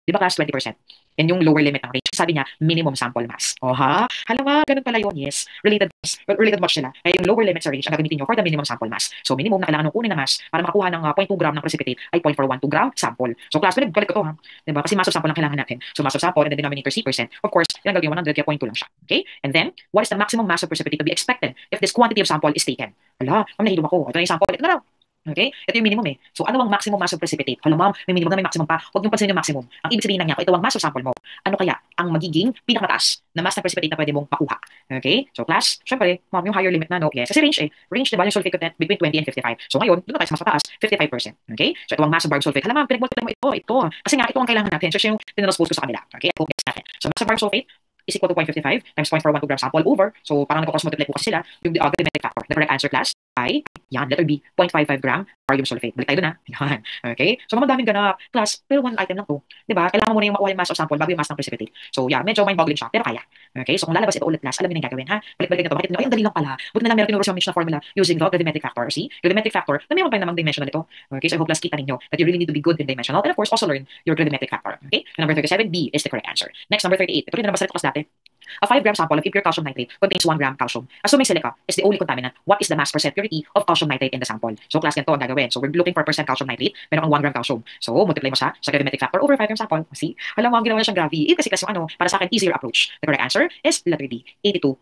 Di ba class 20%? Yan yung lower limit ng range. Sabi niya, minimum sample mass. O ha? Hala nga, ganun pala yun. Yes. Related much sila. Kaya yung lower limit sa range, ang gagamitin nyo for the minimum sample mass. So minimum na kailangan nung kunin na mass para makakuha ng 0.2 gram ng precipitate ay 0.412 gram sample. So class, balik ko to ha. Diba? Kasi mass of sample lang kailangan natin. So mass of sample and the denominator C%. Of course, yung gagawin 100 kaya 0.2 lang siya. Okay? And then, what is the maximum mass of precipitate to be expected if this quantity of sample is taken? Hala, nahilom ako. Ito na yung sample. Ito na raw. Okay? Ito yung minimum eh. So ano ang maximum mass of precipitate? Hala ma'am, may minimum na may maximum pa. Huwag niyong pansinin yung maximum. Ang ibig sabihin lang niya, kung ito ang mass of sample mo, ano kaya ang magiging pinakamataas na mass ng precipitate na pwede mong makuha? Okay? So class, syempre, ma'am, yung higher limit na, no? Yes. Kasi range eh. Range, diba, yung sulfate content between 20 and 55. So ngayon, doon na tayo sa mas mataas, 55%. Okay? So ito ang mass of barb sulfate. Hala ma'am, pinag-multiply mo ito. Kasi nga, ito ang kailangan natin. So yung tinranspose ko sa kanila. Okay? Ito natin. So mass of barb sulfate is equal to 0.55 times 0.412 gram sample over. So parang nagko-cross multiply po kasi sila yung gravimetric factor. The correct answer class ay, yan, letter B, 0.55 gram barium sulfate. Balik tayo doon ha. Yan. Okay? So mga daming ganap. Class, pero one item lang to. Diba? Kailangan mo muna yung makuha yung mass of sample bago yung mass ng precipitate. So yeah, medyo mind-boggling siya. Pero kaya. Okay? So kung lalabas ito ulit class, alam niyo na yung gagawin ha. Balik-balik nito. Bakit nyo? Ay, ang dali lang pala. Buti na lang meron tinuro sa na formula using the gravimetric factor. See? Gravimetric factor, na mayroon pa namang dimensional ito. Okay? So I hope class kita ninyo that you really need to be good in dimensional. And of course, also learn your gravimetric factor. Okay? And number 37, B is the correct answer. Next, number 38. Ito rin na nabasa ito class dati. A 5 gram sample of impure calcium nitrate contains 1 gram calcium. Assuming silica is the only contaminant, what is the mass percent purity of calcium nitrate in the sample? So class ganito ang gagawin. So we're looking for percent calcium nitrate, meron kang 1 gram calcium. So multiply mo siya sa gravimetric factor over 5 gram sample. See? Alam mo, ang ginawa niya siyang gravi. Kasi kasi yung para sa akin, easier approach. The correct answer is letter D, 82%.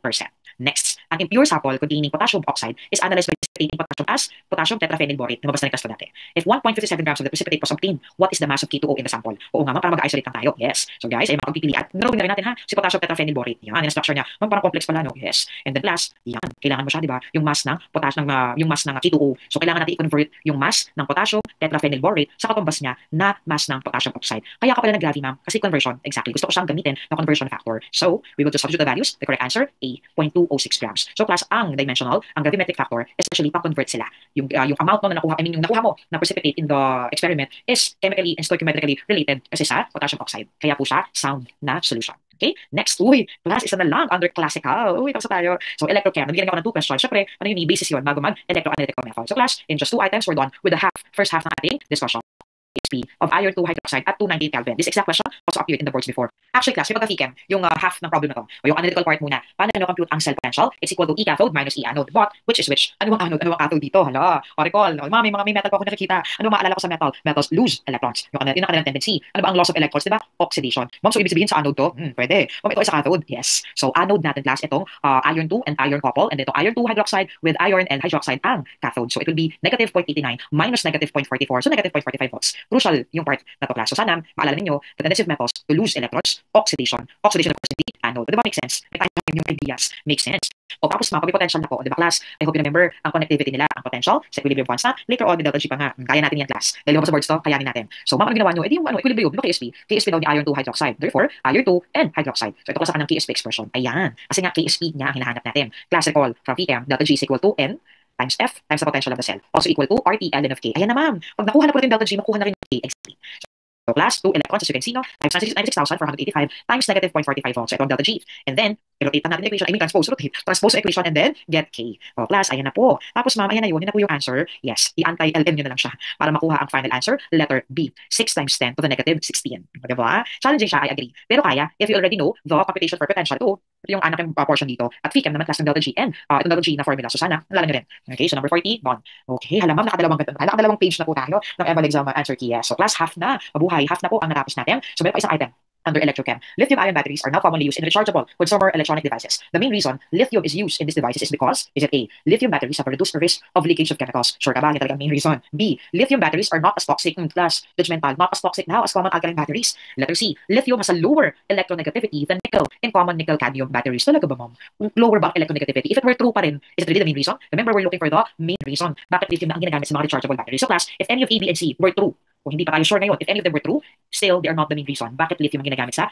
Next, ang impure sample containing potassium oxide is analyzed by precipitating potassium as potassium tetraphenylborate. Lumabas na rin class ko dati. If 1.57 grams of the precipitate was obtained, what is the mass of K2O in the sample? Oo nga, para mag-isolate lang tayo. Yes. So guys, ay makapagpipilian. Narobin na rin natin ha, si potassium tetraphenylborate. Yan, yung structure niya. Parang complex pala, no? Yes. And then class, yan, kailangan mo siya, di ba? Yung mass ng potassium, yung mass ng K2O. So kailangan natin i-convert yung mass ng potassium tetraphenylborate sa katumbas niya na mass ng potassium oxide. Kaya ka pala nag-gravi, ma'am, kasi conversion, exactly. Gusto ko siyang gamitin na conversion factor. So, we will just substitute the values. The correct answer, A, 0.206 grams. So class, ang dimensional, ang gravimetric factor, especially pa-convert sila. Yung amount no, na nakuha, I mean, yung nakuha mo na precipitate in the experiment is chemically and stoichiometrically related kasi sa potassium oxide. Kaya po siya sound na solution. Okay? Next, class, isa na lang under classical. Tapos tayo. So, electrochem. Nabigyan ako ng 2 questions. Syempre, ano yung basis yun bago mag-electroanalytical method. So, class, in just 2 items, we're done with the first half ng ating discussion. Of iron 2 hydroxide at 298 Kelvin. This exact question also appeared in the boards before. Actually, class, may pagka-FEChem, yung half ng problem na to. O yung analytical part muna. Paano compute ang cell potential? It's equal to E cathode minus E anode. But, which is which? Ano ang anode? Ano ang cathode dito? Hala, recall. May metal pa ako nakikita. Ano maalala ko sa metal? Metals lose electrons. Yung kanilang tendency. Ano ba ang loss of electrons? Diba? Oxidation. Ma'am, so ibig sabihin sa anode to? Pwede. Ma'am, ito ay sa cathode? Yes. So, anode natin, class, itong iron 2 and iron couple. And itong iron 2 hydroxide with iron and hydroxide ang cathode. So, it will be negative 0.89 minus negative 0.44. So, negative 0.45 volts. Crucial yung part na to, class. So sana, maalala ninyo, the tendency of metals to lose electrons, oxidation. Oxidation, of course, the anode. Diba make sense? May tayo yung ideas. Make sense. O tapos mga potential na po. Diba, class? I hope you remember ang connectivity nila, ang potential sa equilibrium constant. Later on, the delta G pa nga. Kaya natin yan, class. Dahil mo sa boards to, kayanin natin. So, ma'am, ano ginawa nyo? Yung equilibrium, diba KSP? KSP daw ni iron 2 hydroxide. Therefore, iron 2 and hydroxide. So, ito ko sa kanang KSP expression. Ayan. Kasi nga, KSP niya ang hinahanap natin. Class recall from PM, delta G is equal to N times F times the potential of the cell. Also equal to RT ln of K. Ayan na, ma'am. Pag nakuha na po natin delta G, makuha na rin K. Exactly. So class, 2 electrons, as you can see, no, times 96,485 times negative 0.45 volts. So ito ang delta G. And then, rotate natin yung equation. I mean, transpose the equation and then get K. O class, ayan na po. Tapos ma'am, ayan na yun. Yun na po yung answer. Yes, i-anti-LM nyo na lang siya para makuha ang final answer. Letter B, 6 times 10 to the negative 16. Diba? Challenging siya, I agree. Pero kaya, if you already know the computation for potential, ito yung anak yung portion dito. At FEChem naman class ng delta G and itong delta G na formula. So sana, nalala nyo rin. Okay, so number 40, done. Okay, hala ma'am, nakadalawang page na po tayo ng Eval exam answer key. Yes. So class, half na. Mabuhay, half na po ang natapos natin. So meron pa isang item under electrochem. Lithium-ion batteries are now commonly used in rechargeable consumer electronic devices. The main reason lithium is used in these devices is because, is it A, lithium batteries have a reduced risk of leakage of chemicals. Sure ka ba? Yan talaga ang main reason. B, lithium batteries are not as toxic, class, judgmental, not as toxic now as common alkaline batteries. Letter C, lithium has a lower electronegativity than nickel in common nickel-cadmium batteries. Talaga ba, ma'am? Lower ba ang electronegativity? If it were true pa rin, is it really the main reason? Remember, we're looking for the main reason. Bakit lithium na ang ginagamit sa mga rechargeable batteries? So class, if any of A, B, and C were true, kung hindi pa tayo sure ngayon, if any of them were true, still, they are not the main reason. Bakit lithium ang ginagamit sa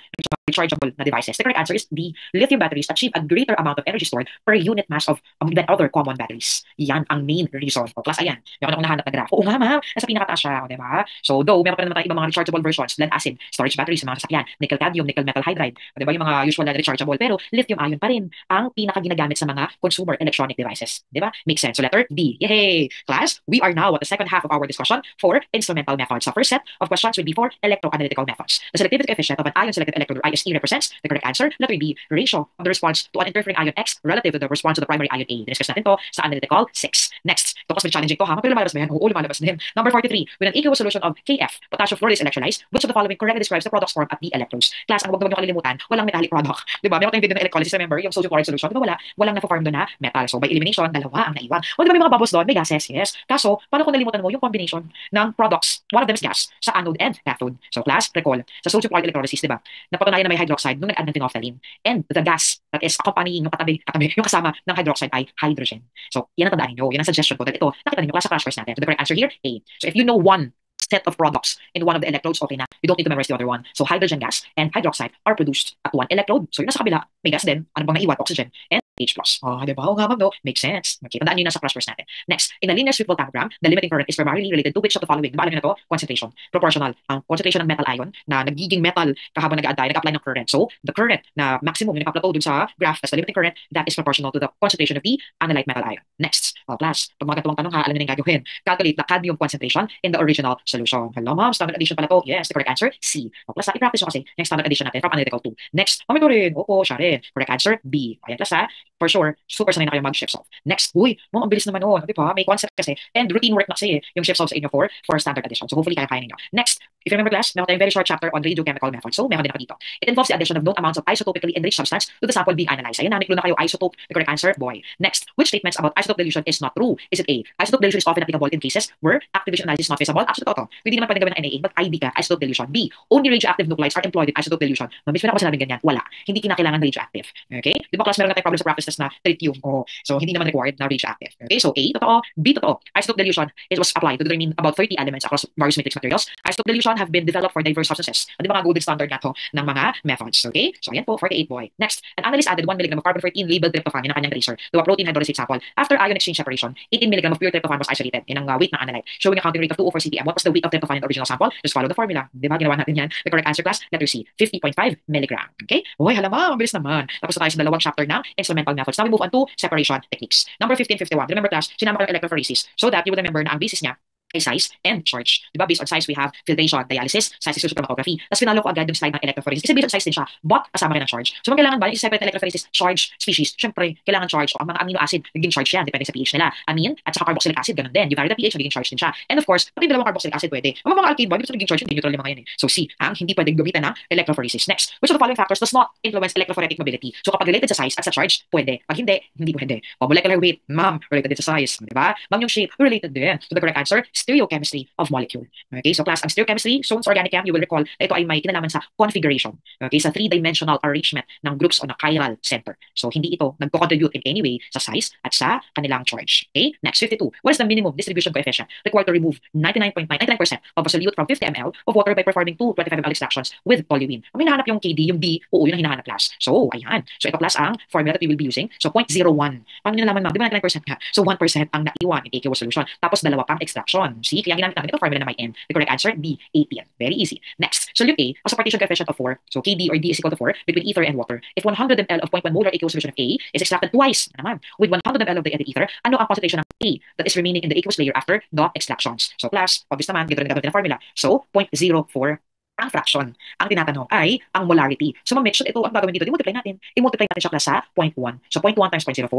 rechargeable na devices? The correct answer is D. Lithium batteries achieve a greater amount of energy stored per unit mass of than other common batteries. Yan ang main reason. O, plus, ayan. Meron akong nahanap na graph. Oo nga, ma'am. Nasa pinakataas siya. O, diba? So, though, meron pa rin naman tayong ibang mga rechargeable versions, lead acid, storage batteries sa mga sasakyan, nickel cadmium, nickel metal hydride. O, diba? Yung mga usual na rechargeable. Pero, lithium ion pa rin ang pinaka ginagamit sa mga consumer electronic devices. Diba? Makes sense. So, letter D. Yay! Class, we are now at the second half of our discussion for instrumental methods. The first set of questions will be for electroanalytical methods. The selectivity coefficient of an ion-selected electrode or ISE represents the correct answer. Letter B, ratio of the response to an interfering ion X relative to the response to the primary ion A. Diniscuss natin to sa analytical 6. Next, ito kasi challenging to ha. Pero lumalabas ba yan? Oo, lumalabas din. Number 43, with an aqueous solution of KF, potassium fluoride is electrolyzed, which of the following correctly describes the products formed at the electrodes? Class, ang huwag naman yung kalilimutan, walang metallic product. Diba? Meron tayong video ng electrolysis, remember? Yung sodium chloride solution, diba walang na-form doon na metal. So, by elimination, dalawa ang naiwan. O diba may mga bubbles doon? May gases, yes. Kaso, paano kung nalimutan mo yung combination ng products, one of them is gas, sa anode and cathode? So, class, recall, sa sodium chloride electrolysis, diba? Napatunayan na may hydroxide nung nag-add ng phenolphthalein. And the gas that is accompanying yung katabi, yung kasama ng hydroxide ay hydrogen. So, yan ang tandaan nyo. Yan ang suggestion ko. Dahil ito, nakita niyo, class sa crash course natin. So, the correct answer here, A. So, if you know one set of products in one of the electrodes, okay na. You don't need to memorize the other one. So, hydrogen gas and hydroxide are produced at one electrode. So, yung nasa kabila, may gas din. Ano bang naiwan? Oxygen and H+. Oh, diba? Oo nga, ma'am, no? Makes sense. Okay, tandaan nyo na sa crash course natin. Next, in a linear sweep voltammogram, the limiting current is primarily related to which of the following? Diba, alam nyo na to? Concentration. Proportional. Ang concentration ng metal ion na nagiging metal kahabang nag-add tayo, nag-apply ng current. So, the current na maximum, yung naka-plateau dun sa graph, that's the limiting current, that is proportional to the concentration of the analyte metal ion. Next, class, pag mga gatuwang tanong ha, alam nyo na yung gagawin. Calculate the cadmium concentration in the original solution. Hello, ma'am, standard addition pala to. Yes, the correct answer, C. Class, i-practice nyo kasi yung standard addition natin from analytical 2. Next, ito rin. Opo, siya rin. Correct answer, B. Ayan, class ha. For sure, super sanay na kayo mag-shift solve. Next, uy, ma'am, ang bilis naman nun. Di ba? May concept kasi. And routine work na kasi yung shift solve sa inyo for standard addition. So hopefully kaya ninyo. Next, if you remember class, meron tayong very short chapter on radiochemical methods. So meron din ako dito. It involves the addition of known amounts of isotopically enriched substance to the sample being analyzed. Ayan, namiklo na kayo isotope. The correct answer, boy. Next, which statements about isotope dilution is not true? Is it A? Isotope dilution is often applicable in cases where activation analysis is not feasible. Actually, totoo. Pwede naman pwede gawin ng NAA, but ID ka, isotope dilution. B, only radioactive nuclides are employed in isotope dilution. Mabis na ako sinabing ganyan. Wala. Hindi kinakailangan radioactive. Okay? Di ba class, meron na tayong problem sa practice test na tritium. Oh, so hindi naman required na radioactive. Okay? So A, totoo. B, totoo. Isotope dilution was applied to determine about 30 elements across various matrix materials. Isotope dilution have been developed for diverse substances. Ano mga golden standard nga to ng mga methods. Okay? So ayan po, 48 boy. Next, an analyst added 1 mg of carbon-14 labeled tryptophan in ang kanyang tracer to a protein hydrolysis sample. After ion exchange separation, 18 mg of pure tryptophan was isolated in ang weight ng analyte, showing a counting rate of 204 cpm. What was the weight of tryptophan in the original sample? Just follow the formula. Di ba? Ginawa natin yan. The correct answer class, letter C, 50.5 mg. Okay? Uy, halama, mabilis naman. Tapos na tayo sa dalawang chapter ng instrumental methods. Now we move on to separation techniques. Number 1551. Remember class, sinama ko yung electrophoresis so that you will remember na ang basis niya ay size and charge. Diba? Based on size, we have filtration, dialysis, size exclusion chromatography. Tapos pinalo ko agad yung slide ng electrophoresis. Kasi based on size din siya, but kasama rin ang charge. So, kailangan ba yung separate electrophoresis, charge, species? Siyempre, kailangan charge. O, ang mga amino acid, naging charge yan, depende sa pH nila. Amine, at saka carboxylic acid, ganun din. You vary the pH, naging charge din siya. And of course, pati dalawang carboxylic acid pwede. Ang mga alkane ba, dito naging charge, hindi neutral yung mga yan eh. So, C, ang hindi pwedeng gamitan ng electrophoresis. Next, which of the following factors does not influence electrophoretic mobility? So, kapag related sa size at sa charge, pwede. Pag hindi, hindi pwede. O, molecular weight, ma'am, related din sa size. Diba? Ma'am, yung shape, related din. So, the correct answer, stereochemistry of molecule. Okay, so class, ang stereochemistry, shown sa organic chem, you will recall, ito ay may kinalaman sa configuration. Okay, sa three-dimensional arrangement ng groups on a chiral center. So, hindi ito nagko-contribute in any way sa size at sa kanilang charge. Okay, next, 52. What is the minimum distribution coefficient required to remove 99.99% of a solute from 50 ml of water by performing 2 25 ml extractions with toluene? Ang hinahanap yung KD, yung D, oo, yun ang hinahanap class. So, ayan. So, ito class ang formula that we will be using. So, 0.01. Paano nyo nalaman, ma'am? Di ba 99% nga? So, 1% ang naiwan in aqueous solution. Tapos, dalawa pang extraction. See, kaya ginamit namin ito formula na may N. The correct answer, B, 18. Very easy. Next, solute A has a partition coefficient of 4. So, KD or D is equal to 4 between ether and water. If 100 ml of 0.1 molar aqueous solution of A is extracted twice naman with 100 ml of the added ether, ano ang concentration ng A that is remaining in the aqueous layer after the extractions? So, class, obvious naman, gito rin gagawin ng formula. So, 0.04 ang fraction. Ang tinatanong ay ang molarity. So, ma-make sure ito ang gagawin dito. I-multiply natin. I-multiply natin siya class sa 0.1. So, 0.1 times 0.04,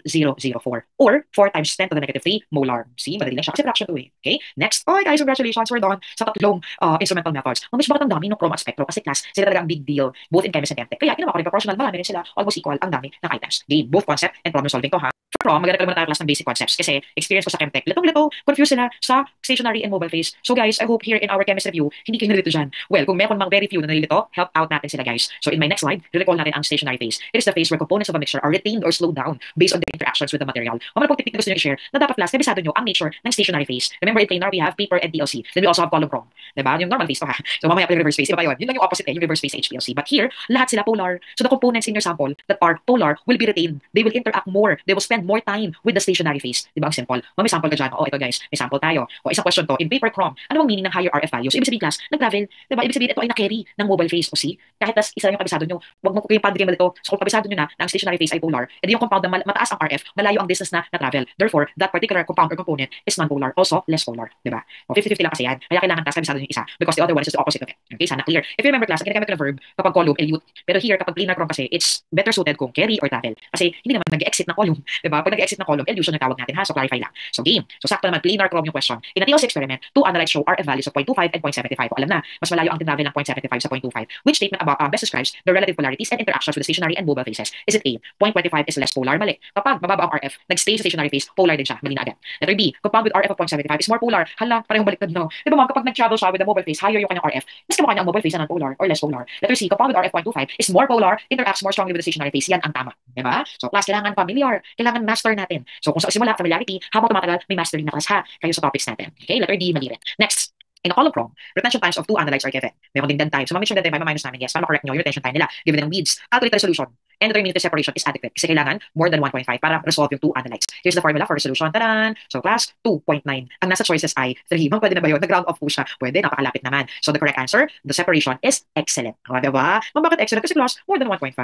0.004. Or 4 times 10 to the negative 3 molar. See, madali lang siya kasi fraction to eh. Okay? Next. Okay guys, congratulations. We're done sa tatlong instrumental methods. Mamish, bakit ang dami ng chroma at spectro? Kasi class, sila talaga ang big deal both in chemistry and tech. Kaya ginawa ko rin proportional. Marami rin sila almost equal ang dami ng items. Game, both concept and problem solving to ha. From, maganda muna tayo class ng basic concepts kasi experience ko sa Chemtech. Litong-lito, confused sila sa stationary and mobile phase. So guys, I hope here in our chemistry review, hindi kayo nalilito dyan. Well, kung meron mang very few na nalilito, help out natin sila guys. So in my next slide, recall natin ang stationary phase. It is the phase where components of a mixture are retained or slowed down based on the interactions with the material. Kung ano pong technique na gusto nyo i-share, na dapat class, kabisado nyo ang nature ng stationary phase. Remember in planar, we have paper and TLC. Then we also have column prom. Diba? Yung normal phase to ha. So mamaya pa yung reverse phase. Iba pa yun. Yun lang yung opposite yung reverse phase HPLC. But here, lahat sila polar. So the components in your sample that are polar will be retained. They will interact more. They will spend more time with the stationary phase. Diba ang simple? May sample ka dyan. Oh, ito guys, may sample tayo. O isang question to, in paper chrome, ano ang meaning ng higher RF values? Ibig sabihin class, nag-travel. Diba? Ibig sabihin ito ay na-carry ng mobile phase. O see, kahit tas isa lang yung kabisado nyo, wag mo kayong padre dito. So kung kabisado nyo na ang stationary phase ay polar, edi yung compound na mataas ang RF, malayo ang distance na na-travel. Therefore, that particular compound or component is non-polar, also less polar. Diba? O 50-50 lang kasi yan. Kaya kailangan tas kabisado yung isa because the other one is just the opposite of it. Okay, sana clear. If you remember class, ang ginagamit ko na verb kapag column, elute. Pero here, kapag planar chrome kasi, it's better suited kung carry or travel. Kasi hindi naman nag-exit ng column. Diba? Pag nag-exit ng column, elution yung tawag natin ha. So clarify lang. So game. So sakto naman, planar chrome yung question. In a TLC experiment, two analytes show RF values of 0.25 and 0.75. O alam na, mas malayo ang tinravel ng 0.75 sa 0.25. Which statement about best describes the relative polarities and interactions with the stationary and mobile phases? Is it A? 0.25 is less polar? Mali. Kapag mababa ang RF, nag-stay sa stationary phase, polar din siya. Mali na agad. Letter B, compound with RF of 0.75 is more polar. Hala, parehong baliktad no. Diba ma'am, kapag nag-travel siya with the mobile phase, higher yung kanyang RF. Mas kamukha niya ang mobile phase na non-polar or less polar. Letter C, compound with RF 0.25 is more polar, interacts more strongly with the stationary phase. Yan ang tama. Diba? So class, kailangan familiar. Kailangan master natin. So kung sa simula, familiarity, habang tumatagal, may mastery na class ha. Kayo sa topics natin. Okay, letter D, mali rin. Next. In a column prom, retention times of two analytes are given. Meron ding dead time. So, mamit yung dead time, minus namin, yes. Para ma-correct nyo yung retention time nila. Given ng weeds. Calculate the resolution. And determine if the separation is adequate. Kasi kailangan more than 1.5 para resolve yung two analytes. Here's the formula for resolution. Taran! So, class, 2.9. Ang nasa choices ay 3. Ma'am, pwede na ba yun? Nag-round off po siya. Pwede, napakalapit naman. So, the correct answer, the separation is excellent. O, diba? Ma'am, bakit excellent? Kasi class, more than 1.5.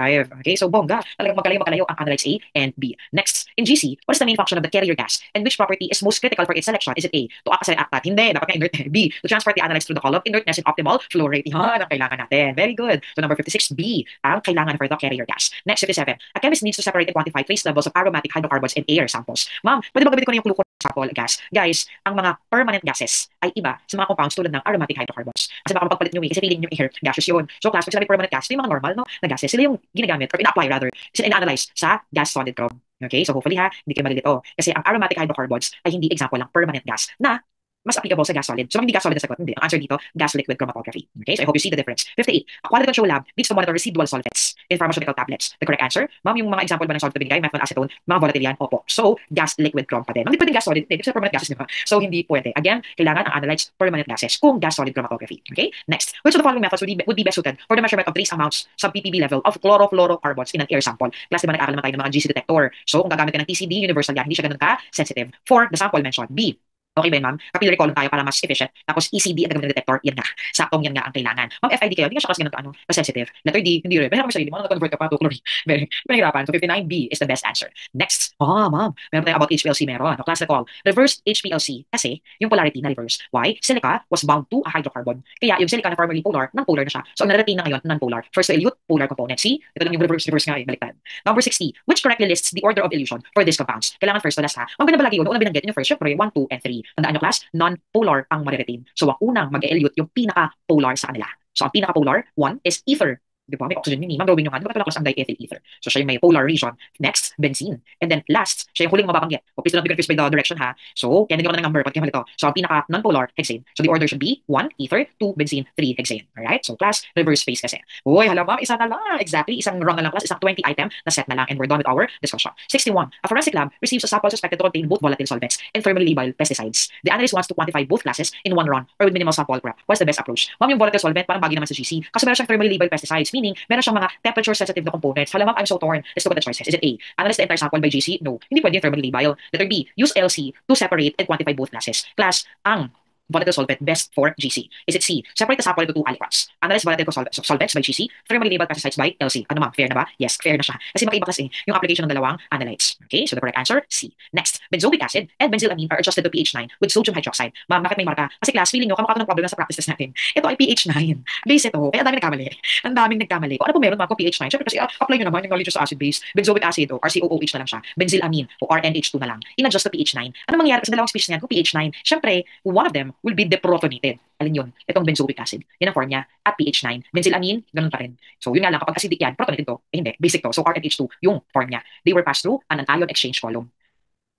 Okay, so bongga. Talagang magkalayo ang analytes A and B. Next, in GC, what is the main function of the carrier gas? And which property is most critical for its selection? Is it A, to act as an actat? Hindi, dapat nga inert. B, to transport the analytes through the column, inertness and optimal flow rate. Yan ang kailangan natin. Very good. So number 56, B, ang kailangan for the carrier gas. Next, 57, a chemist needs to separate and quantify trace levels of aromatic hydrocarbons in air samples. Ma'am, pwede ba gamitin ko na yung clue ko ng sample gas? Guys, ang mga permanent gases ay iba sa mga compounds tulad ng aromatic hydrocarbons. Kasi baka mapagpalit nyo kasi feeling nyo air gaseous yun. So class, pag sinabi permanent gas, ito yung mga normal no, na gases. Sila yung ginagamit or ina-apply rather. Sila ina-analyze sa gas solid chrome. Okay, so hopefully ha, hindi kayo malilito. Kasi ang aromatic hydrocarbons ay hindi example ng permanent gas na mas applicable sa gas solid. So, hindi gas solid na sagot. Hindi. Ang answer dito, gas liquid chromatography. Okay? So, I hope you see the difference. 58. A quality control lab needs to monitor residual solvents in pharmaceutical tablets. The correct answer, ma'am, yung mga example ba ng solid na binigay, methylene acetone, mga volatile yan, opo. So, gas liquid chrom pa din. Ma'am, hindi pwedeng gas solid. Hindi, permanent gases, di ba? So, hindi pwede. Again, kailangan ang analyze permanent gases kung gas solid chromatography. Okay? Next. Which of the following methods would be best suited for the measurement of trace amounts sa ppb level of chlorofluorocarbons in an air sample? Class, di ba nag-aaral naman tayo ng mga GC detector? So, kung gagamit ka ng TCD, universal yan, hindi siya ganun ka-sensitive. For the sample mentioned, B. Okay ba yun, ma'am? Capillary column tayo para mas efficient. Tapos ECD ang gagawin ng detector, yan nga. Saktong yan nga ang kailangan. Ma'am, FID kayo, hindi nga siya kasi ganun ka, sensitive. Letter D, hindi rin. Mahirap mo sarili mo, nag-convert ka pa to chlorine. Very, mahirapan. So 59B is the best answer. Next. Ma'am, meron tayo about HPLC meron. Class recall. Reverse HPLC kasi yung polarity na reverse. Why? Silica was bound to a hydrocarbon. Kaya yung silica na formerly polar, non-polar na siya. So ang na-retain na ngayon, non-polar. First to elute, polar component. See? Ito lang yung reverse nga, baliktad. Number 60. Which correctly lists the order of elution for these compounds? Kailangan first to last ha. Ang ganda balagi yun, unang binanggit yung first, syempre, 1, 2, and 3. Tandaan nyo class, non-polar ang mariretain. So, ang unang mag-elute yung pinaka-polar sa kanila. So, ang pinaka-polar, 1 is ether. Di ba? May oxygen yun. Ma'am, drawing nyo nga. Di ba pala class ang diethyl ether? So, siya yung may polar region. Next, benzene. And then, last, siya yung huling mababanggit. O, please do not be confused by the direction, ha? So, kaya nagyan ko na ng number. Pag ito. So, ang pinaka-non-polar, hexane. So, the order should be 1, ether, 2, benzene, 3, hexane. Alright? So, class, reverse phase kasi. Uy, hala ma'am, isa na lang. Exactly. Isang wrong na lang class. Isang 20 item na set na lang. And we're done with our discussion. 61. A forensic lab receives a sample suspected to contain both volatile solvents and thermally labeled pesticides. The analyst wants to quantify both classes in one run or with minimal sample prep. What's the best approach? Ma'am, yung volatile solvent, parang bagay naman sa GC. Kasi meron siyang thermally labeled pesticides. Meaning, meron siyang mga temperature-sensitive na components. Hala ma'am, I'm so torn. Let's look at the choices. Is it A? Analyze the entire sample by GC? No. Hindi pwede yung thermally label. Letter B. Use LC to separate and quantify both classes. Class, ang volatile solvent best for GC. Is it C? Separate the sample into two aliquots. Analyze volatile solvents by GC, thermally labeled pesticides by LC. Ano ma'am? Fair na ba? Yes, fair na siya. Kasi magkaiba kasi yung application ng dalawang analytes. Okay, so the correct answer, C. Next, benzoic acid and benzylamine are adjusted to pH 9 with sodium hydroxide. Ma'am, bakit may marka? Kasi class, feeling nyo, kamukha ng problem na sa practice test natin. Ito ay pH 9. Base ito. Kaya ang daming nagkamali. Ang daming nagkamali. Kung ano po meron ma'am kung pH 9? Siyempre kasi apply nyo naman yung knowledge sa acid base. Benzoic acid o RCOOH na lang siya. Benzylamine o RNH2 na lang. In-adjust to pH 9. Ano mangyayari sa dalawang species niyan kung pH 9? Siyempre, one of them will be deprotonated. Alin yun? Itong benzoic acid. Yan ang form niya at pH 9. Benzylamine, ganun pa rin. So yun nga lang, kapag acidic yan, protonated to. Eh hindi, basic to. So RNH2, yung form niya. They were passed through an anion exchange column.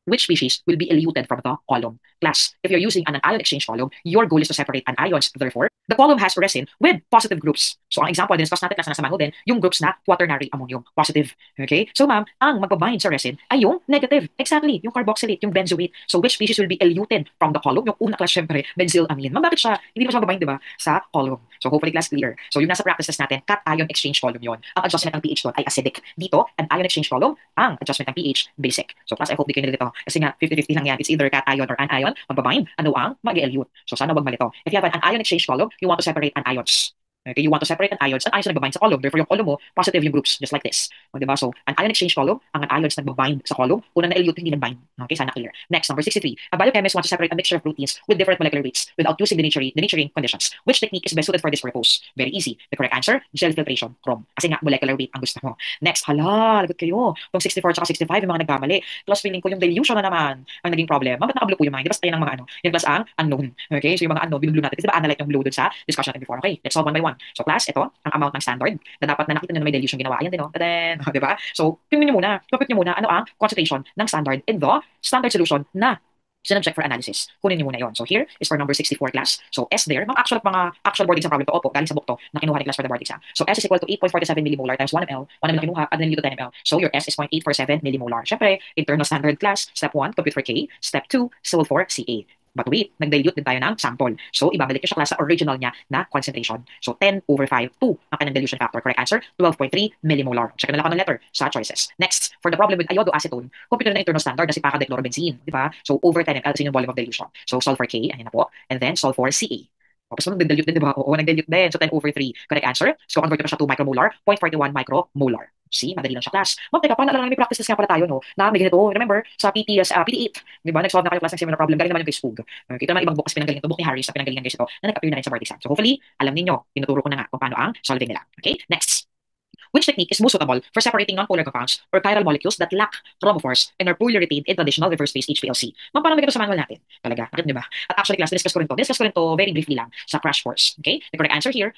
Which species will be eluted from the column? Class, if you're using an anion exchange column, your goal is to separate anions. Therefore, the column has resin with positive groups. So, ang example, discuss natin class na nasa din, yung groups na quaternary ammonium, positive. Okay? So, ma'am, ang magbabind sa resin ay yung negative. Exactly, yung carboxylate, yung benzoate. So, which species will be eluted from the column? Yung una class, syempre, benzylamine. Ma'am, bakit siya? Hindi ba siya magbabind, di ba? Sa column. So, hopefully, class clear. So, yung nasa practices natin, cation exchange column yon. Ang adjustment ng pH doon ay acidic. Dito, an ion exchange column, ang adjustment ng pH, basic. So, class, I hope di kayo nilito. Kasi nga, 50-50 lang yan. It's either cation or anion. Magbabind, ano ang mag-elute. So, sana wag malito. If you have an anion exchange column, you want to separate anions. Okay, you want to separate anions. An ions na nagbabind sa column. Therefore, yung column mo, positive yung groups, just like this. O, diba? So, an ion exchange column, ang ions nagbabind sa column, una na elute, hindi nagbind. Okay, sana clear. Next, number 63. A biochemist wants to separate a mixture of proteins with different molecular weights without using denaturing conditions. Which technique is best suited for this purpose? Very easy. The correct answer, gel filtration, chrome. Kasi nga, molecular weight ang gusto mo. Next, hala, lagot kayo. Itong 64 at 65, yung mga nagkamali. Plus, feeling ko yung dilution na naman ang naging problem. Bakit nakablue po yung mga? Di ba ayan ang mga ano? Yung class ang unknown. Okay, so yung mga unknown, binblue natin. Di ba analyte yung blue dun sa discussion natin before? Okay, let's solve one by one. So class, ito, ang amount ng standard na dapat na nakita nyo na may dilution ginawa. Ayan din, no? Then, di ba? So, tingnan nyo muna, kapit nyo muna, ano ang concentration ng standard in the standard solution na sinabject for analysis. Kunin niyo muna yon. So here is for number 64 class. So S there, mga actual board exam problem to. Opo, galing sa book to na kinuha ni class for the board exam. So S is equal to 8.47 millimolar times 1 ml. 1 ml kinuha, add nyo to 10 ml. So your S is 0.847 millimolar. Syempre, internal standard class. Step 1, compute for K. Step 2, solve for Ca. But wait, nag-dilute din tayo ng sample. So, ibabalik ko siya class sa original niya na concentration. So, 10/5, 2 ang kanyang dilution factor. Correct answer, 12.3 millimolar. Check na lang ako ng letter sa choices. Next, for the problem with iodoacetone, compute na internal standard na si pacadichlorobenzene. Di ba? So, over 10 ml, yung volume of dilution. So, solve for K, ayan na po. And then, solve for Ca. Tapos nag-dilute din, di ba? Oo, nag-dilute din. So, 10/3. Correct answer. So, convert ko siya to micromolar, 0.41 micromolar. See, madali lang siya, class. Ma'am, teka, paano lang may practice test nga pala tayo, no? Na may ganito. Remember, sa PTS, PT8, di ba? Nag-solve na kayo class ng similar problem. Galing naman yung kay Spug. Kita naman ibang book, pinanggaling ito. Book ni Harris na pinanggalingan guys ito, na nag-appear na rin sa board exam. So, hopefully, alam ninyo, tinuturo ko na nga kung paano ang solving nila. Okay? Next. Which technique is most suitable for separating non-polar compounds or chiral molecules that lack chromophores and are poorly retained in traditional reverse phase HPLC? Ma'am, paano maganda sa manual natin? Talaga, nakit niyo ba? At actually, class, discuss ko rin to very briefly lang sa crash course. Okay? The correct answer here,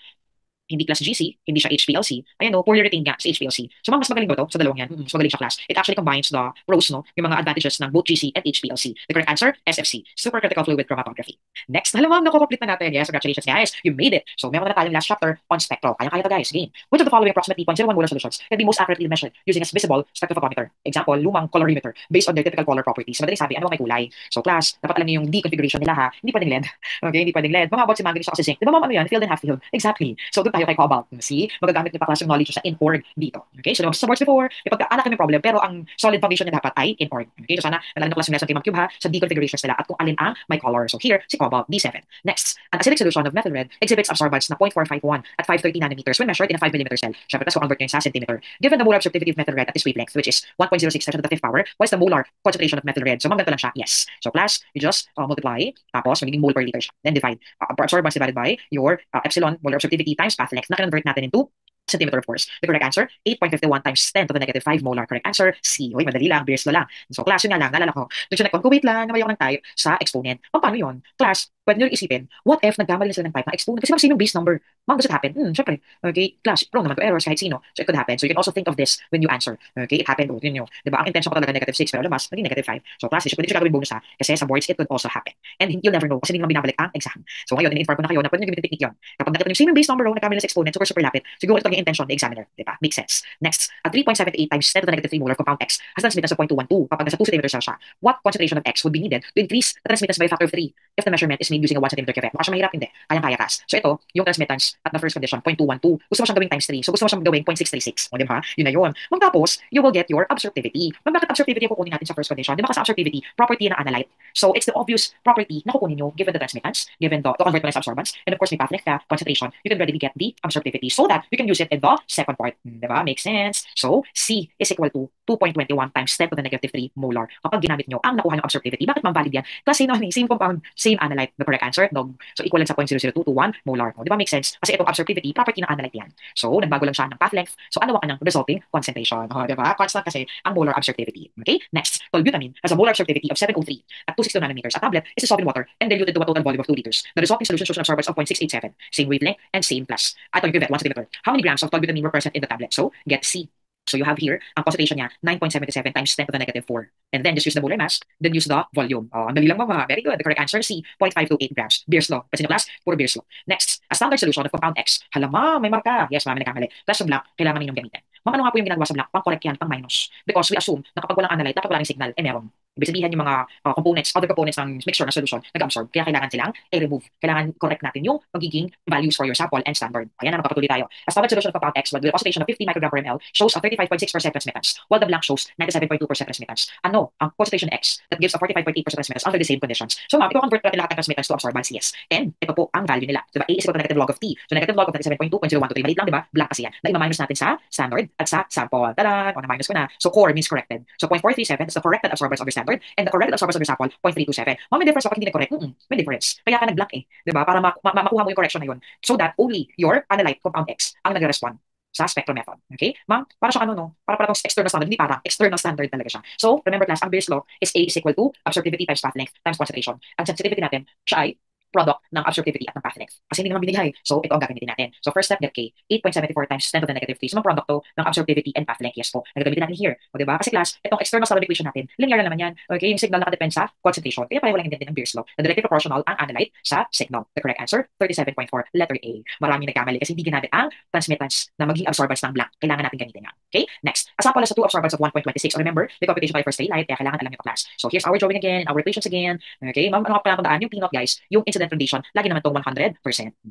hindi class GC, hindi siya HPLC. Ayan no, poorly retained nga sa HPLC. So ma'am, mas magaling ba to sa dalawang yan? Mas magaling siya class. It actually combines the pros, no, yung mga advantages ng both GC and HPLC. The correct answer, SFC, supercritical fluid chromatography. Next, alam ma'am, nakukomplete na natin. Yes, congratulations guys, you made it. So meron na tayong last chapter on spectro. Kaya to guys, game. Which of the following approximately 0.01 molar solutions can be most accurately measured using a visible spectrophotometer? Example, lumang colorimeter based on their typical color properties. Madaling sabi, ano may kulay? So class, dapat alam niyo yung D configuration nila ha. Hindi pwedeng LED. Okay, hindi pwedeng LED. Mga about si manganese kasi zinc. Di ba ma'am, ano yan? Filled and half filled. Exactly. So doon tayo kay cobalt. See? Magagamit niyo pa class yung knowledge sa in-org dito. Okay? So, lumabas sa boards before, ipagkaanak kami problem, pero ang solid foundation niya dapat ay in-org. Okay? So, sana nalaman niyo class yung lesson kay Ma'am Cube ha, sa deconfigurations nila at kung alin ang may color. So, here, si cobalt, D7. Next, an acidic solution of methyl red exhibits absorbance na 0.451 at 530 nanometers when measured in a 5 mm cell. Siyempre, tapos convert nyo sa centimeter. Given the molar absorptivity of methyl red at this wavelength, which is 1.06 times to the fifth power, what is the molar concentration of methyl red? So, ganito lang siya. Yes. So, class, you just multiply, tapos magiging mole per liter siya. Then divide. Absorbance divided by your epsilon molar absorptivity times path length na convert natin into centimeter of course. The correct answer, 8.51 times 10 to the negative 5 molar. Correct answer, C. Uy, madali lang, beers lang. So, class, yun nga lang, naalala ko. Doon siya nag-con, wait lang, nabayo ko ng type sa exponent. Paano yun? Class, pwede nyo isipin, what if nagkamali na sila ng type ng exponent? Kasi sino yung base number? Ma'am, does it happen? Syempre. Okay, class, prone naman to errors kahit sino. So, it could happen. So, you can also think of this when you answer. Okay, it happened. Yun yun. Diba? Ang intention ko talaga negative 6, pero labas, naging negative 5. So, class, pwede siya gagawin bonus ha. Kasi sa boards, it could also happen. And you'll never know kasi hindi naman binabalik ang exam. So, ngayon, in-inform ko na kayo na pwede nyo gamitin technique yun. Kapag nakita nyo yung same base number, nagkamali na sa exponent, super lapit, siguro ito yung intention ng examiner. Diba? Makes sense. Next, a 3.78 times 10 to the negative 3 molar compound X has transmittance of 0.212 kapag nasa 2 cm cell siya. What concentration of X would be needed to increase the transmittance by a factor of 3 if the measurement is made using a 1 cm cuvette? Mukha siya mahirap, hindi. Kayang-kaya kas. So ito, yung transmittance at the first condition, 0.212. Gusto mo siyang gawing times 3. So gusto mo siyang gawing 0.636. O diba? Yun na yun. Tapos, you will get your absorptivity. Bakit absorptivity yung kukunin natin sa first condition? Diba kasi absorptivity, property ng analyte. So it's the obvious property na kukunin nyo given the transmittance, given the to convert mo sa absorbance, and of course may path length ka, concentration, you can readily get the absorptivity so that you can use it in the second part. Diba? Makes sense. So, C is equal to 2.21 times 10 to the negative 3 molar. Kapag ginamit nyo ang nakuha ng absorptivity, bakit ma'am valid yan? Kasi same compound, same analyte. correct answer, nog. So, equivalent sa 0.002 to 1 molar. O, di ba make sense? Kasi itong absorptivity, property ng analyte yan. So, nagbago lang siya ng path length. So, ano ang kanyang resulting concentration? O, di ba? Constant kasi ang molar absorptivity. Okay? Next, tolbutamine has a molar absorptivity of 703 at 262 nanometers. A tablet is dissolved in water and diluted to a total volume of 2 liters. The resulting solution shows an absorbance of 0.687, same wavelength and same plus. At yung pivot, 1 centimeter. How many grams of tolbutamine were present in the tablet? So, get C. So you have here, ang concentration niya, 9.77 times 10 to the negative 4. And then just use the molar mass, then use the volume. Oh, ang dali lang mama. Very good. The correct answer, C, 0.528 grams. Beer's law. Kasi class, puro Beer's law. Next, a standard solution of compound X. Halama, may marka. Yes, marami nagkamali. Plus yung black, kailangan ninyong gamitin. Ma'am, ano nga po yung ginagawa sa black? Pang correct yan, pang minus. Because we assume na kapag walang analyte, dapat wala ring signal, meron. Ibig sabihin yung mga components, other components ng mixture ng solution, nag-absorb. Kaya kailangan silang i-remove. Kailangan correct natin yung magiging values for your sample and standard. Ayan na, magpapatuloy tayo. A standard solution of compound X with a concentration of 50 microgram per ml shows a 35.6% transmittance, while the blank shows 97.2% transmittance. Ano ang concentration X that gives a 45.8% transmittance under the same conditions? So ma'am, i-convert natin lahat ng transmittance to absorbance, yes. And ito po ang value nila. Diba? A is equal to negative log of T. So negative log of 97.2.013. Maliit lang, diba? Blank kasi yan. Na ima-minus natin sa standard at sa sample. Tada! O na-minus ko na. So core means corrected. So 0.437 is the corrected absorbance of your standard and the corrected absorbance of your sample, 0.327. Ma'am, may difference bakit hindi na correct? May difference. Kaya ka nag-blank eh. Diba? Para makuha mo yung correction na yun. So that only your analyte compound X ang nag-respond sa spectrum method. Okay? Ma'am, para siya ano, no? Para tong external standard. Hindi para. External standard talaga siya. So, remember class, ang Beer's law is A is equal to absorptivity times path length times concentration. Ang sensitivity natin, siya ay product ng absorptivity at ng path length. Kasi hindi naman binigay. So, ito ang gagamitin natin. So, first step, get K. 8.74 times 10 to the negative 3. So, mga product to ng absorptivity and path length. Yes po. Nagagamitin natin here. O, diba? Kasi class, itong external standard equation natin, linear lang naman yan. Okay? Yung signal nakadepend sa concentration. Kaya pareho lang din ng Beer's law. Na directly proportional ang analyte sa signal. The correct answer, 37.4. Letter A. Maraming nagkamali kasi hindi ginamit ang transmittance na maging absorbance ng blank. Kailangan natin gamitin yan. Okay? Next. A sample has a 2 absorbance of 1.26. So, remember, the computation tayo first daylight. Kaya kailangan alam nyo class. So, here's our drawing again, our equations again. Okay? Ma'am, ano nga pala yung pinot guys? Yung incident condition, lagi naman itong 100%.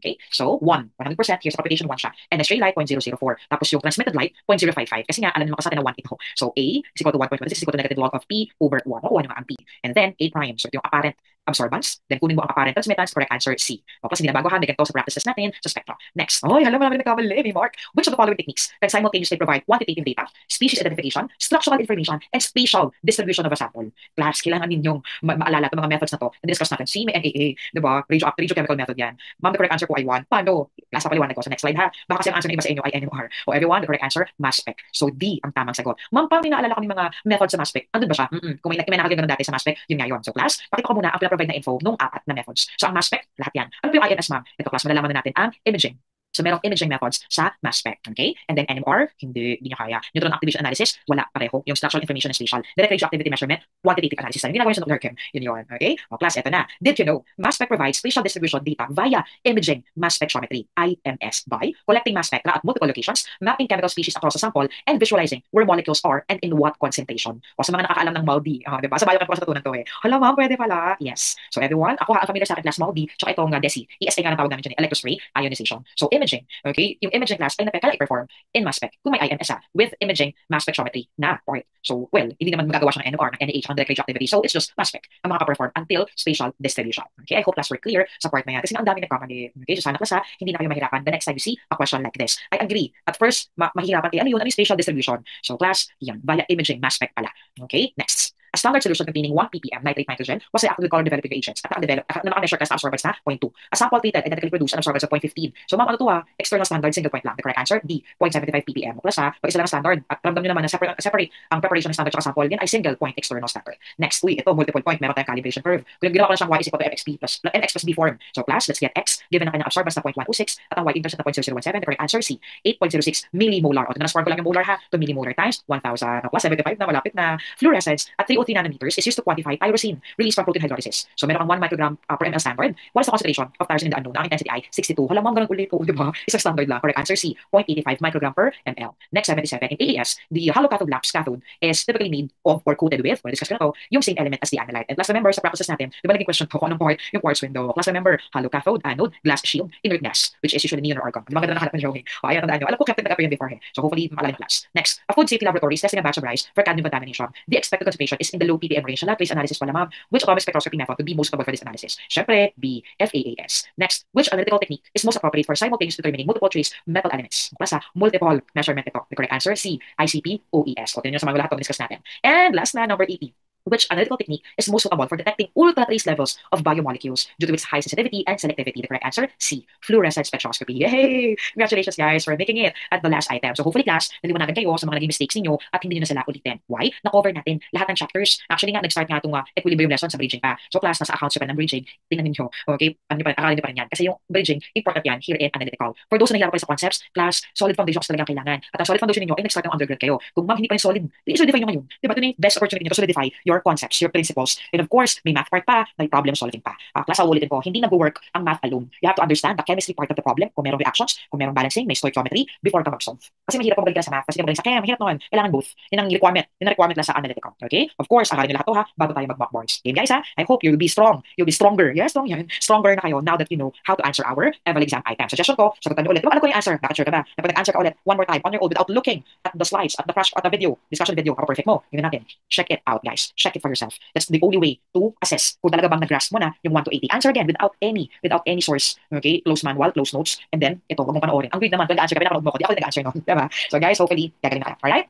Okay? So, 100%, here's propagation 1 siya. And the stray light, 0.004. Tapos yung transmitted light, 0.055. Kasi nga, alam naman kasi natin na 1 ito. So, A is equal to 1.26 is equal to negative log of P over 1. Nakuha nyo nga ang P. And then, A prime. So, ito yung apparent absorbance. Then, kunin mo ang apparent transmittance. Correct answer, C. O, plus, hindi na baguhan. May ganito sa practices natin sa spectrum. Next. Oh, alam mo namin nagkamali, may mark. Which of the following techniques can simultaneously provide quantitative data, species identification, structural information, and spatial distribution of a sample? Class, kailangan ninyong maalala itong mga methods na to. And discuss natin. CMAA, diba? Radiochemical method yan. Ma'am, the correct answer po ay 1. Paano? Klase paliwanag ko sa next slide ha. Baka kasi ang answer na iba sa inyo ay NMR. O everyone, the correct answer, mass spec. So D ang tamang sagot. Ma'am, paano naalala ko ng mga methods sa mass spec? Andun ba siya? Kung may nakagano dati sa mass spec, yun nga yun. So class, pakita ko muna ang provide na info nung 4 na methods. So ang mass spec, lahat yan. Ano po yung INS ma'am? Ito class, malalaman na natin ang imaging. So, merong imaging methods sa mass spec. Okay? And then NMR, hindi niya kaya. Neutron activation analysis, wala pareho. Yung structural information and spatial. Direct radioactivity measurement, quantitative analysis. Yung ginagawa sa nuclear chem. Yun yun. Okay? O, class, eto na. Did you know, mass spec provides spatial distribution data via imaging mass spectrometry, IMS, by collecting mass spectra at multiple locations, mapping chemical species across a sample, and visualizing where molecules are and in what concentration. O, sa mga nakakaalam ng MALDI, diba? Sa biochem ko sa tutunan to eh. Hala ma'am, pwede pala. Yes. So, everyone, ako familiar sa akin class MALDI, tsaka itong DESI. ESA nga ang tawag namin dyan, electrospray ionization. So, imaging. Okay? Yung imaging class ay perform in mass spec kung may IMS with imaging mass spectrometry na part. So, well, hindi naman magagawa siya ng NMR, ng NaH, ng direct radioactivity. So, it's just mass spec ang makaka-perform until spatial distribution. Okay, I hope class were clear sa part na yan. Kasi nga ang dami nagkamali. Okay, so sana class ha, hindi na kayo mahirapan. The next time you see a question like this. I agree. At first, mahihirapan kayo. Ano yun? Ano yung spatial distribution? So, class, yan. Via imaging mass spec pala. Okay, next. A standard solution containing 1 ppm nitrate nitrogen was reacted with color developing agents at naka-measure class absorbance na 0.2. A sample treated identically produced an absorbance of 0.15. So ma'am, ano to ha? External standard, single point lang. The correct answer, D, 0.75 ppm. Plus ha, pag isa lang standard, at ramdam nyo naman na separate ang preparation ng standard at sample, din ay single point external standard. Next, ito, multiple point, meron tayong calibration curve. Kung ginawa ko na siyang y is equal to mxp plus mx plus b form. So class, let's get x, given ang kanyang absorbance na 0.126 at ang y intercept na 0.0017. The correct answer, C, 8.06 millimolar. O, tinransform ko lang yung molar ha, to millimolar times 1,000. Plus 75 na, malapit na. Fluorescence at 303 nanometers is used to quantify tyrosine released from protein hydrolysis. So meron kang 1 microgram per ml standard. What is the concentration of tyrosine in the unknown? Ang intensity ay 62. Halamang ganun ulit po, di ba? Isang standard lang. Correct answer C, 0.85 microgram per ml. Next, 77. In AES, the hollow cathode lamps cathode is typically made of or coated with, or discuss ko na to, yung same element as the analyte. And plus remember, sa practices natin, di ba naging question ko kung anong part, yung quartz window. Plus remember, hollow cathode, anode, glass shield, inert gas, which is usually neon or argon. Di ba ganda nakahanap ng drawing? O, ayan, tandaan nyo. Alam ko, captain nag-appear before eh. So hopefully, maalala yung class. Next, a food safety laboratory is testing a batch of rice for cadmium contamination. The expected concentration is in the low ppm range. Trace analysis pala ma'am. Which atomic spectroscopy method would be most suitable for this analysis? Syempre, B, FAAS. Next, which analytical technique is most appropriate for simultaneously determining multiple trace metal elements? Plus, multiple measurement ito. The correct answer, C, ICP, OES. So, tingnan nyo sa mga lahat ito discuss natin. And last na, number 80. which analytical technique is most suitable for detecting ultra-trace levels of biomolecules due to its high sensitivity and selectivity. The correct answer, C, fluorescent spectroscopy. Yay! Congratulations, guys, for making it at the last item. So hopefully, class, naliwanagan kayo sa mga naging mistakes ninyo at hindi nyo na sila ulitin. Why? Na-cover natin lahat ng chapters. Actually nga, nag-start nga itong equilibrium lesson sa bridging pa. So class, nasa accounts pa ng bridging. Tingnan niyo. Okay? Ano pa, akalin niyo pa rin yan. Kasi yung bridging, important yan here in analytical. For those na nahihirapan pa sa concepts, class, solid foundations talaga kailangan. At ang solid foundation ninyo ay nag-start ng undergrad kayo. Kung ma'am, hindi pa rin solid, i-solidify nyo ngayon. Diba? Ito na yung best opportunity nyo to solidify your concepts, your principles. And of course, may math part pa, may problem solving pa. Class, ulitin ko, hindi nag-work ang math alone. You have to understand the chemistry part of the problem, kung merong reactions, kung merong balancing, may stoichiometry, before ka mag-solve. Kasi mahirap kung magaling ka sa math, kasi magaling sa chem, mahirap naman. Kailangan both. Yun ang requirement. Yun ang requirement lang sa analytical. Okay? Of course, akalin nyo lahat to ha, bago tayo mag-mock boards. Game guys ha? I hope you'll be strong. You'll be stronger. Yes, strong yan. Stronger na kayo now that you know how to answer our EVAL exam item. Suggestion ko, sagutan nyo ulit. Diba alam ko yung answer? Bakit sure ka ba? Na pag nag-answer ka ulit, one more time, on your own, without looking at the slides, at the crash, at the video, discussion video, how perfect mo. Yun natin. Check it out, guys. Check it for yourself. That's the only way to assess kung talaga bang nag-grasp mo na yung 1 to 80. Answer again without any source. Okay? Close manual, close notes, and then ito, wag mong panoorin. Ang grade naman, pag nag-answer ka, pinapanood mo ko, di ako nag-answer nun. Diba? So guys, hopefully, gagaling na kayo. Alright?